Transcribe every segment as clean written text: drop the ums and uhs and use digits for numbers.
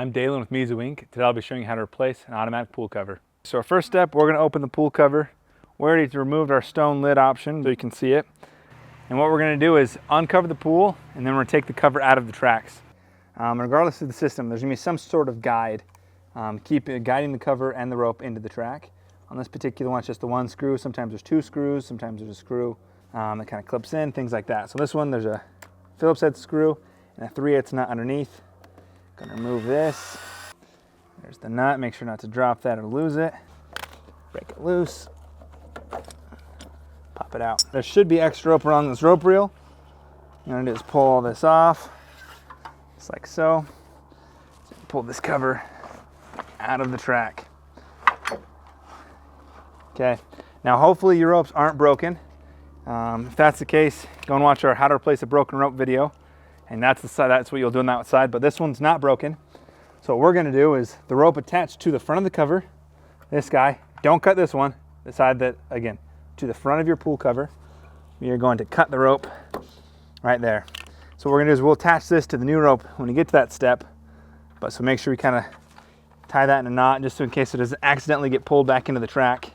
I'm Dalen with Mizu Inc. Today I'll be showing you how to replace an automatic pool cover. So our first step, we're going to open the pool cover. We already removed our stone lid option so you can see it. And what we're going to do is uncover the pool, and then we're going to take the cover out of the tracks. Regardless of the system, there's going to be some sort of guide guiding the cover and the rope into the track. On this particular one, it's just the one screw. Sometimes there's two screws, sometimes there's a screw that kind of clips in, things like that. So this one, there's a Phillips head screw and a 3/8 nut underneath. Gonna remove this. There's the nut. Make sure not to drop that or lose it. Break it loose. Pop it out. There should be extra rope around this rope reel. What I'm gonna do is pull all this off, just like so. Pull this cover out of the track. Okay. Now hopefully your ropes aren't broken. If that's the case, go and watch our how to replace a broken rope video. And that's what you'll do on that side, but this one's not broken. So what we're gonna do is the rope attached to the front of the cover, this guy, don't cut this one, the side that, again, to the front of your pool cover, you're going to cut the rope right there. So what we're gonna do is we'll attach this to the new rope when you get to that step, but so make sure we kind of tie that in a knot just so in case it doesn't accidentally get pulled back into the track,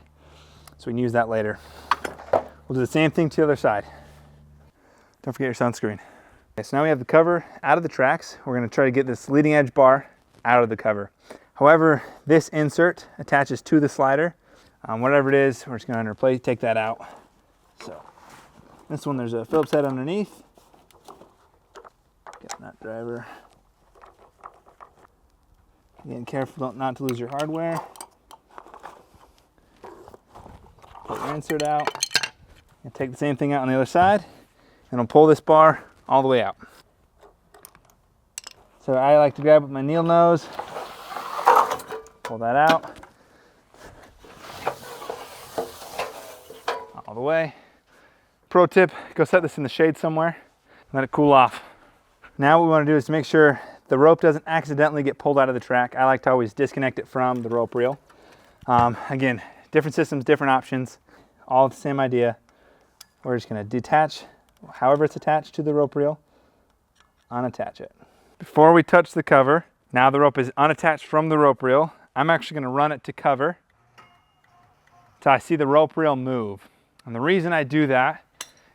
so we can use that later. We'll do the same thing to the other side. Don't forget your sunscreen. Okay, so now we have the cover out of the tracks. We're going to try to get this leading edge bar out of the cover. However, this insert attaches to the slider. Whatever it is, we're just going to take that out. So this one, there's a Phillips head underneath. Get that driver. Again, careful not to lose your hardware. Pull your insert out. And take the same thing out on the other side, and I'll pull this bar all the way out. So I like to grab with my needle nose, pull that out, all the way. Pro tip, go set this in the shade somewhere, let it cool off. Now what we want to do is to make sure the rope doesn't accidentally get pulled out of the track. I like to always disconnect it from the rope reel. Again, different systems, different options, all the same idea. We're just going to detach, however it's attached to the rope reel, unattach it. Before we touch the cover, now the rope is unattached from the rope reel, I'm actually going to run it to cover till I see the rope reel move. And the reason I do that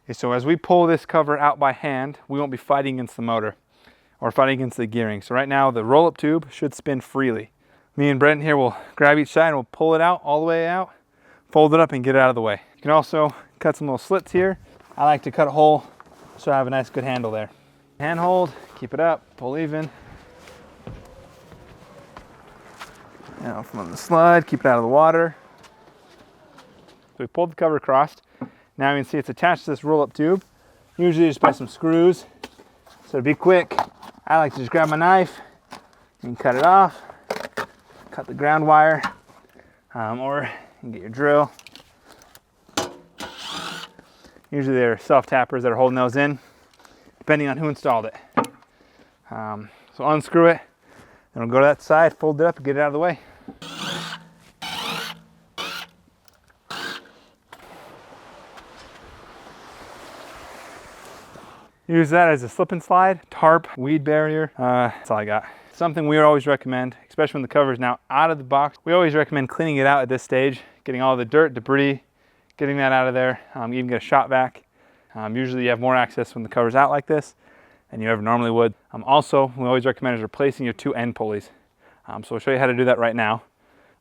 is so as we pull this cover out by hand, we won't be fighting against the motor or fighting against the gearing. So right now the roll-up tube should spin freely. Me and Brenton here will grab each side and we'll pull it out all the way out, fold it up and get it out of the way. You can also cut some little slits here. I like to cut a hole so I have a nice good handle there. Hand hold, keep it up, pull even. Now from the slide, keep it out of the water. So we pulled the cover across. Now you can see it's attached to this roll-up tube. Usually just by some screws. So to be quick, I like to just grab my knife and cut it off. Cut the ground wire, or you can get your drill. Usually they're self-tappers that are holding those in, depending on who installed it. So unscrew it, then we'll go to that side, fold it up, and get it out of the way. Use that as a slip and slide, tarp, weed barrier, that's all I got. Something we always recommend, especially when the cover is now out of the box, we always recommend cleaning it out at this stage, getting all the dirt, debris, getting that out of there. You even get a shop vac. Usually you have more access when the cover's out like this than you ever normally would. Also, we always recommend is replacing your two end pulleys. So we'll show you how to do that right now.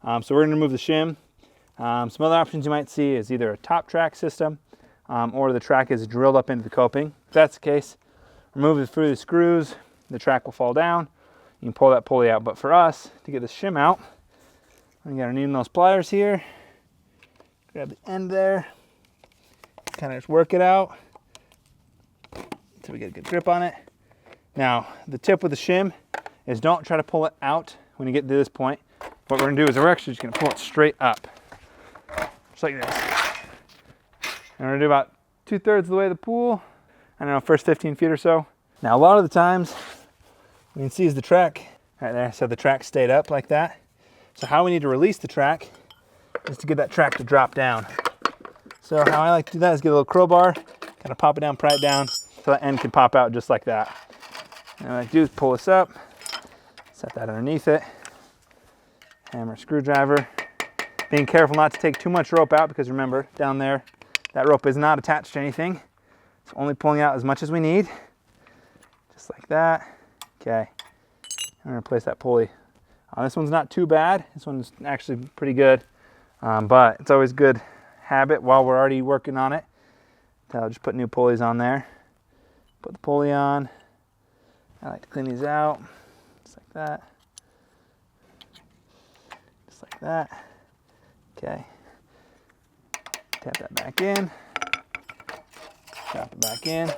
So we're gonna remove the shim. Some other options you might see is either a top track system or the track is drilled up into the coping. If that's the case, remove it through the screws, the track will fall down. You can pull that pulley out. But for us, to get the shim out, we got our needle nose pliers here. Grab the end there, kind of just work it out until we get a good grip on it. Now, the tip with the shim is don't try to pull it out when you get to this point. What we're gonna do is we're actually just gonna pull it straight up, just like this. And we're gonna do about 2/3 of the way to the pool. I don't know, first 15 feet or so. Now, a lot of the times, we can see is the track right there. So the track stayed up like that. So how we need to release the track is to get that track to drop down. So how I like to do that is get a little crowbar, kind of pop it down, pry it down, so that end can pop out just like that. And what I do is pull this up, Set that underneath it. Hammer, screwdriver. Being careful not to take too much rope out because remember, down there, that rope is not attached to anything. It's only pulling out as much as we need. Just like that. Okay. I'm gonna place that pulley. This one's not too bad. This one's actually pretty good. But it's always good habit while we're already working on it. I'll just put new pulleys on there. Put the pulley on. I like to clean these out. Just like that. Just like that. Okay. Tap that back in. Tap it back in.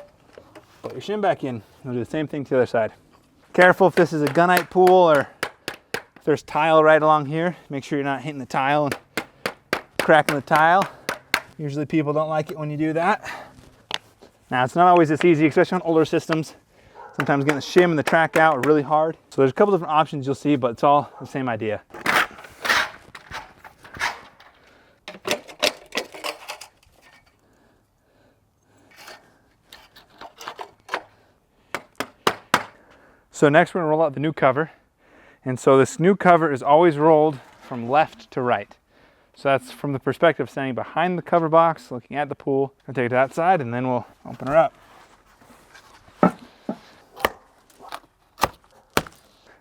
Put your shim back in. We'll do the same thing to the other side. Careful if this is a gunite pool or if there's tile right along here. Make sure you're not hitting the tile and cracking the tile. Usually people don't like it when you do that. Now it's not always this easy, especially on older systems. Sometimes getting the shim and the track out are really hard. So there's a couple different options you'll see, but it's all the same idea. So next we're gonna roll out the new cover. And so this new cover is always rolled from left to right. So that's from the perspective of standing behind the cover box, looking at the pool. I'll take it to that side and then we'll open her up.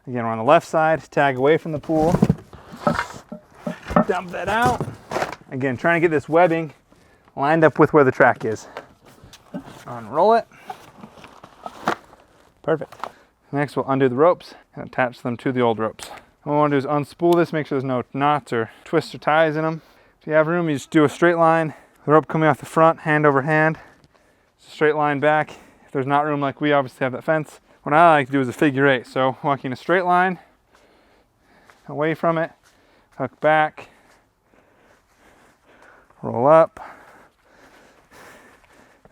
Again, we're on the left side, tag away from the pool. Dump that out. Again, trying to get this webbing lined up with where the track is. Unroll it. Perfect. Next, we'll undo the ropes and attach them to the old ropes. What we want to do is unspool this, make sure there's no knots or twists or ties in them. If you have room, you just do a straight line. The rope coming off the front, hand over hand. Straight line back. If there's not room, like we obviously have that fence, what I like to do is a figure eight. So walking a straight line, away from it, hook back, roll up,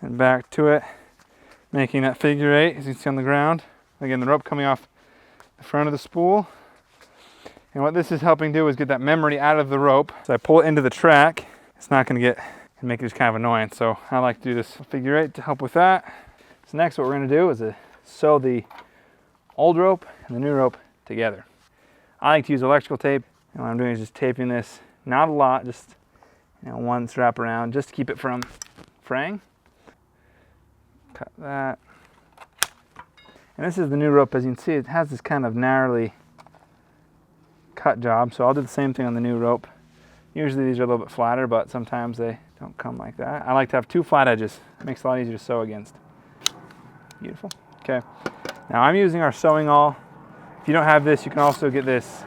and back to it, making that figure eight, as you can see on the ground. Again, the rope coming off the front of the spool. And what this is helping do is get that memory out of the rope. So I pull it into the track, it's not gonna make it just kind of annoying. So I like to do this figure eight to help with that. So next what we're gonna do is sew the old rope and the new rope together. I like to use electrical tape. And what I'm doing is just taping this, not a lot, just one strap around, just to keep it from fraying. Cut that. And this is the new rope. As you can see, it has this kind of narrowly cut job. So I'll do the same thing on the new rope. Usually these are a little bit flatter, but sometimes they don't come like that. I like to have two flat edges. It makes it a lot easier to sew against. Beautiful. Okay. Now I'm using our sewing awl. If you don't have this, you can also get this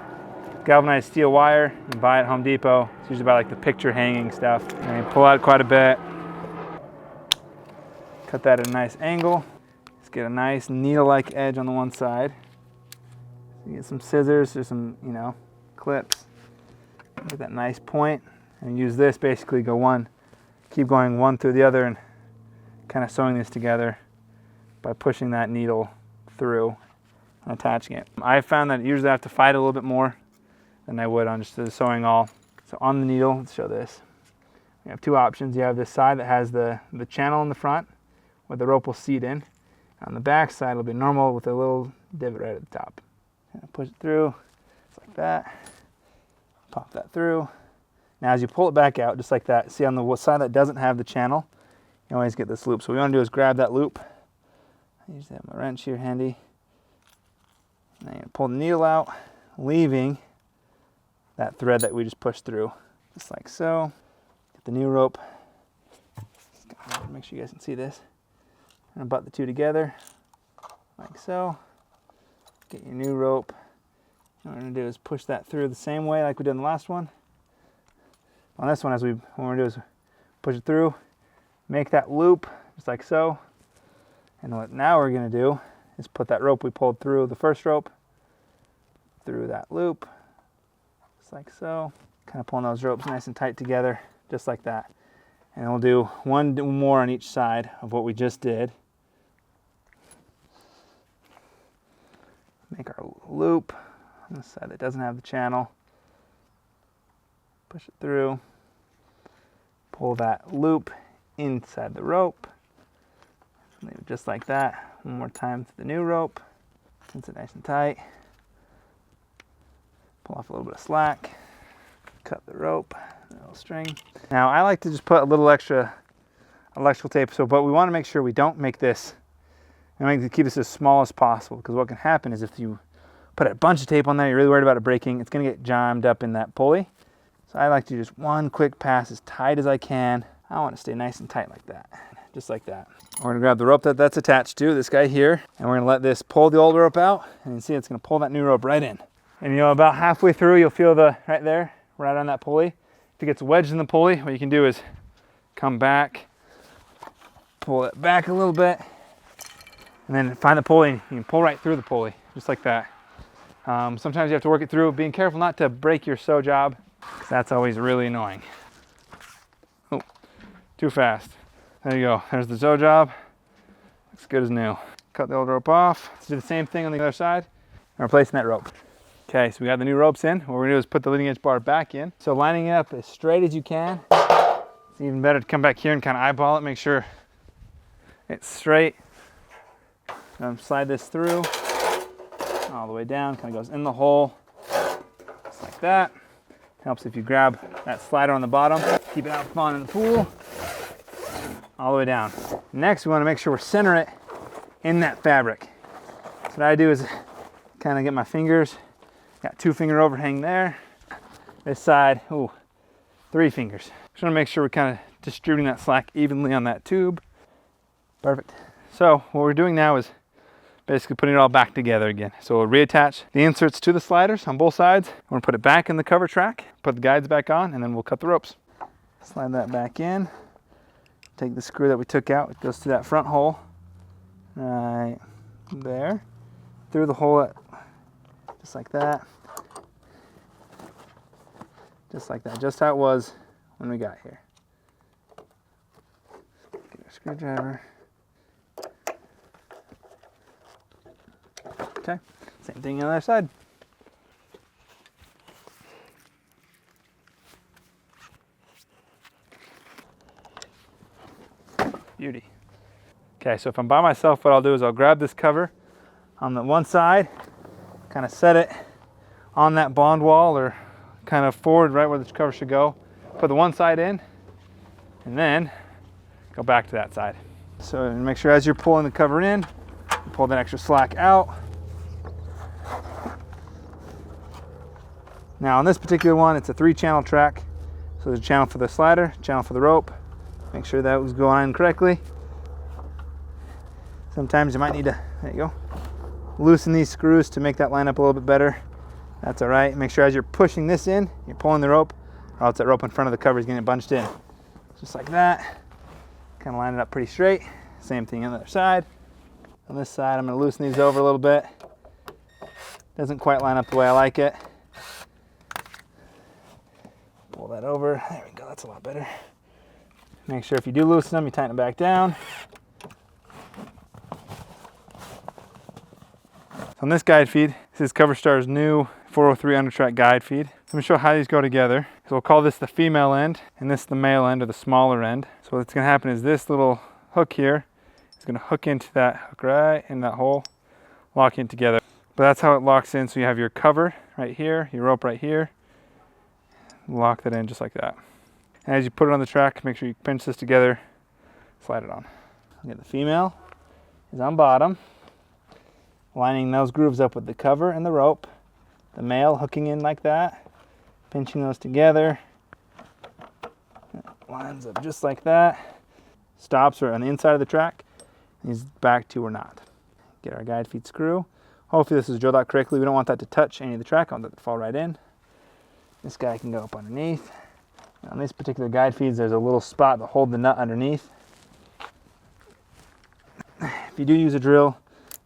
galvanized steel wire and buy it at Home Depot. It's usually by like the picture hanging stuff. And you pull out quite a bit. Cut that at a nice angle. Get a nice needle-like edge on the one side. You get some scissors or some, clips. Get that nice point, and use this basically keep going one through the other and kind of sewing this together by pushing that needle through and attaching it. I found that usually I have to fight a little bit more than I would on just the sewing awl. So on the needle, let's show this. You have two options. You have this side that has the channel in the front where the rope will seat in. On the back side, it'll be normal with a little divot right at the top. Push it through, just like that. Pop that through. Now as you pull it back out, just like that, see on the side that doesn't have the channel, you always get this loop. So what we want to do is grab that loop. I usually have my wrench here handy. And then you pull the needle out, leaving that thread that we just pushed through, just like so. Get the new rope. Make sure you guys can see this. And butt the two together, like so. Get your new rope. What we're gonna do is push that through the same way like we did in the last one. On this one, what we're gonna do is push it through, make that loop, just like so. And what now we're gonna do is put that rope we pulled through the first rope through that loop, just like so. Kind of pulling those ropes nice and tight together, just like that. And we'll do one more on each side of what we just did. Make our loop on the side that doesn't have the channel. Push it through. Pull that loop inside the rope. Leave it just like that. One more time to the new rope. Tense it nice and tight. Pull off a little bit of slack, cut the rope, a little string. Now I like to just put a little extra electrical tape, but we want to make sure we don't make this, and we need to keep this as small as possible, because what can happen is if you put a bunch of tape on there, you're really worried about it breaking, it's going to get jammed up in that pulley. So I like to do just one quick pass as tight as I can. I want to stay nice and tight like that, just like that. We're going to grab the rope that's attached to this guy here, and we're going to let this pull the old rope out, and you see it's going to pull that new rope right in. And you know, about halfway through, you'll feel right there, right on that pulley. If it gets wedged in the pulley, what you can do is come back, pull it back a little bit, and then find the pulley, and you can pull right through the pulley, just like that. Sometimes you have to work it through, being careful not to break your sew job, because that's always really annoying. Oh, too fast. There you go, there's the sew job. Looks good as new. Cut the old rope off. Let's do the same thing on the other side, and replacing that rope. Okay, so we got the new ropes in. What we're gonna do is put the leading edge bar back in. So lining it up as straight as you can. It's even better to come back here and kind of eyeball it, make sure it's straight. Slide this through, all the way down, kind of goes in the hole, just like that. Helps if you grab that slider on the bottom, keep it out fun in the pool, all the way down. Next, we wanna make sure we center it in that fabric. So what I do is kind of get my fingers, got 2-finger overhang there. This side, 3 fingers. Just wanna make sure we're kind of distributing that slack evenly on that tube. Perfect. So what we're doing now is basically putting it all back together again. So we'll reattach the inserts to the sliders on both sides. We're gonna put it back in the cover track, put the guides back on, and then we'll cut the ropes. Slide that back in. Take the screw that we took out, it goes through that front hole, right there, through the hole, just like that. Just like that, just how it was when we got here. Get our screwdriver. Okay, same thing on the other side. Beauty. Okay, so if I'm by myself, what I'll do is I'll grab this cover on the one side, kind of set it on that bond wall or kind of forward right where the cover should go. Put the one side in, and then go back to that side. So make sure as you're pulling the cover in, pull that extra slack out. Now on this particular one, it's a 3-channel track. So there's a channel for the slider, channel for the rope. Make sure that was going on correctly. Sometimes you might need to, there you go, loosen these screws to make that line up a little bit better. That's all right. Make sure as you're pushing this in, you're pulling the rope, or else that rope in front of the cover is getting bunched in. Just like that. Kind of line it up pretty straight. Same thing on the other side. On this side, I'm going to loosen these over a little bit. Doesn't quite line up the way I like it. Pull that over. There we go. That's a lot better. Make sure if you do loosen them, you tighten it back down. On this guide feed, this is Coverstar's new 403 undertrack guide feed. Let me show how these go together. So we'll call this the female end, and this the male end, or the smaller end. So what's going to happen is this little hook here is going to hook into that hook right in that hole, locking it together. But that's how it locks in. So you have your cover right here, your rope right here. Lock that in just like that. And as you put it on the track, make sure you pinch this together, slide it on. Okay, the female is on bottom, lining those grooves up with the cover and the rope. The male hooking in like that, pinching those together. Lines up just like that. Stops are on the inside of the track. These back two or not. Get our guide feed screw. Hopefully this is drilled out correctly. We don't want that to touch any of the track. I want that to fall right in. This guy can go up underneath. On these particular guide feeds, there's a little spot to hold the nut underneath. If you do use a drill,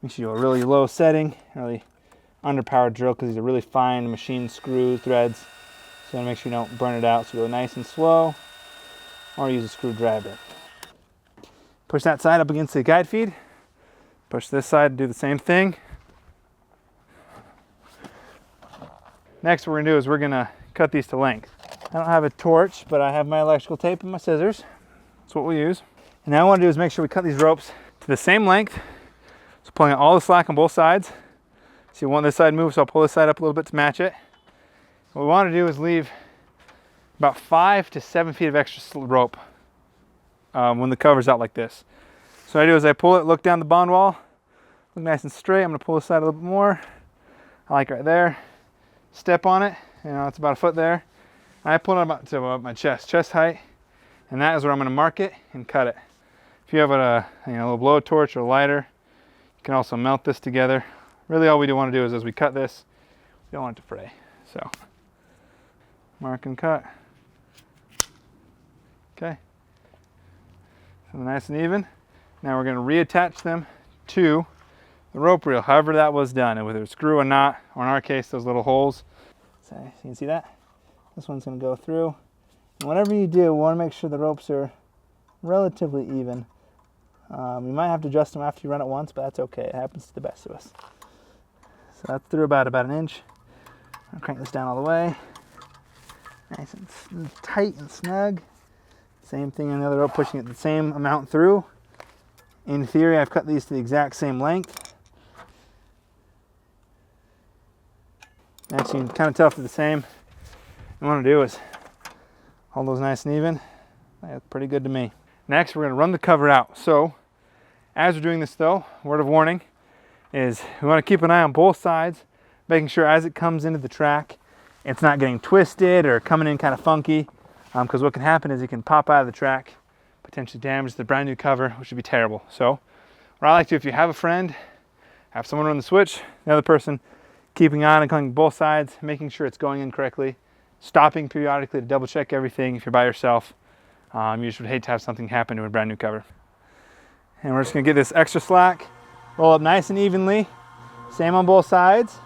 make sure you do a really low setting, really underpowered drill, because these are really fine machine screw threads. So you want to make sure you don't burn it out. So go nice and slow, or use a screwdriver. Push that side up against the guide feed. Push this side and do the same thing. Next what we're going to do is we're going to cut these to length. I don't have a torch, but I have my electrical tape and my scissors. That's what we use. And now what I want to do is make sure we cut these ropes to the same length. So pulling out all the slack on both sides. So you want this side to move, so I'll pull this side up a little bit to match it. What we want to do is leave about 5 to 7 feet of extra rope when the cover's out like this. So what I do is I pull it, look down the bond wall, look nice and straight. I'm going to pull this side a little bit more. I like right there. Step on it. You know, it's about a foot there. I pull it about to my chest height, and that is where I'm going to mark it and cut it. If you have a little blowtorch or a lighter, you can also melt this together. Really all we do want to do is as we cut this, we don't want it to fray. So, mark and cut. Okay. So nice and even. Now we're going to reattach them to the rope reel, however that was done, whether it's screw or not, or in our case, those little holes. So you can see that? This one's going to go through. And whatever you do, we want to make sure the ropes are relatively even. You might have to adjust them after you run it once, but that's okay. It happens to the best of us. So that's through about an inch. I'll crank this down all the way. Nice and tight and snug. Same thing on the other rope, pushing it the same amount through. In theory, I've cut these to the exact same length. Actually, you can kind of tell if they're the same. What you want to do is hold those nice and even. That's pretty good to me. Next, we're going to run the cover out. So, as we're doing this though, word of warning is we want to keep an eye on both sides, making sure as it comes into the track, it's not getting twisted or coming in kind of funky, because what can happen is it can pop out of the track, potentially damage the brand new cover, which would be terrible. So, what I like to do, if you have a friend, have someone run the switch, the other person keeping on and cutting both sides, making sure it's going in correctly, stopping periodically to double check everything. If you're by yourself, you just would hate to have something happen to a brand new cover. And we're just going to get this extra slack, roll up nice and evenly, same on both sides.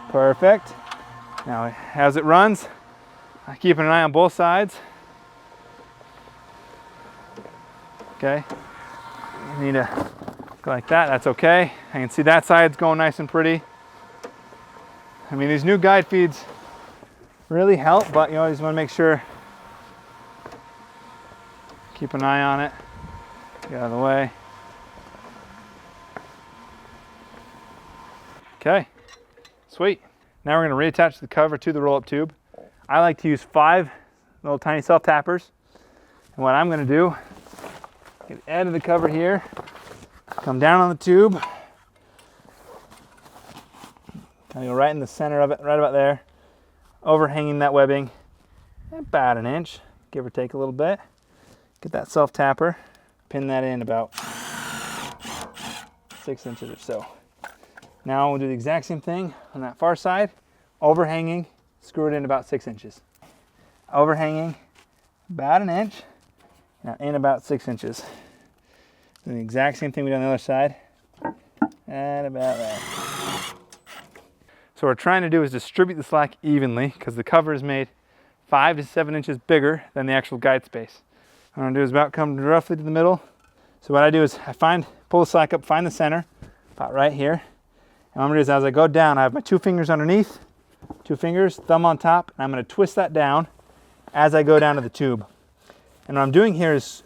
Perfect. Now as it runs, keeping an eye on both sides. Okay, you need to go like that, that's okay. I can see that side's going nice and pretty. I mean, these new guide feeds really help, but you always want to make sure, keep an eye on it, get out of the way. Okay, sweet. Now we're going to reattach the cover to the roll-up tube. I like to use 5 little tiny self-tappers. And what I'm going to do, get the end of the cover here, come down on the tube, kind of go right in the center of it, right about there, overhanging that webbing about an inch, give or take a little bit. Get that self-tapper, pin that in about 6 inches or so. Now we'll do the exact same thing on that far side, overhanging, screw it in about 6 inches. Overhanging about an inch, now in about 6 inches. Do the exact same thing we did on the other side, and about there. So what we're trying to do is distribute the slack evenly, because the cover is made 5 to 7 inches bigger than the actual guide space. What I'm going to do is about come roughly to the middle. So what I do is pull the slack up, find the center, about right here. And what I'm going to do is as I go down, I have my 2 fingers underneath, 2 fingers, thumb on top, and I'm going to twist that down as I go down to the tube. And what I'm doing here is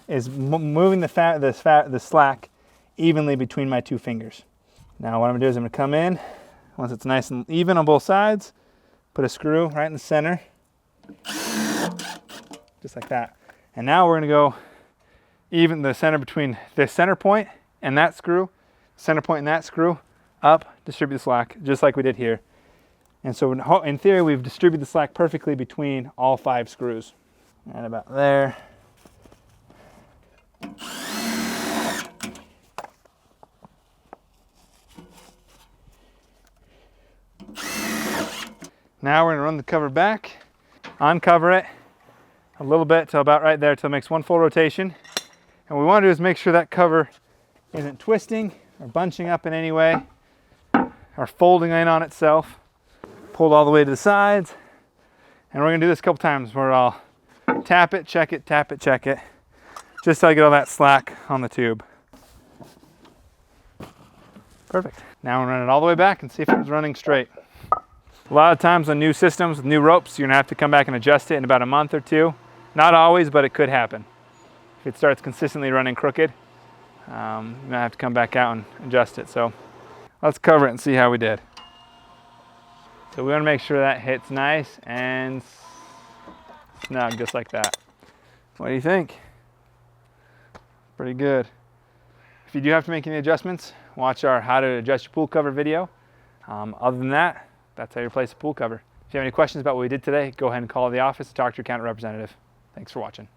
moving the slack evenly between my 2 fingers. Now what I'm going to do is I'm going to come in, once it's nice and even on both sides, put a screw right in the center, just like that. And now we're going to go even the center between the center point and that screw, center point and that screw, up, distribute the slack, just like we did here. And so in theory, we've distributed the slack perfectly between all 5 screws. And about there. Now we're going to run the cover back, uncover it a little bit till about right there till it makes 1 full rotation. And what we want to do is make sure that cover isn't twisting or bunching up in any way or folding in on itself. Pulled all the way to the sides. And we're going to do this a couple times where I'll tap it, check it, tap it, check it, just till I get all that slack on the tube. Perfect. Now we're running it all the way back and see if it was running straight. A lot of times on new systems with new ropes, you're going to have to come back and adjust it in about a month or 2. Not always, but it could happen. If it starts consistently running crooked, you're going to have to come back out and adjust it. So let's cover it and see how we did. So we want to make sure that hits nice and snug, just like that. What do you think? Pretty good. If you do have to make any adjustments, watch our how to adjust your pool cover video. Other than that, that's how you replace a pool cover. If you have any questions about what we did today, go ahead and call the office and talk to your account representative. Thanks for watching.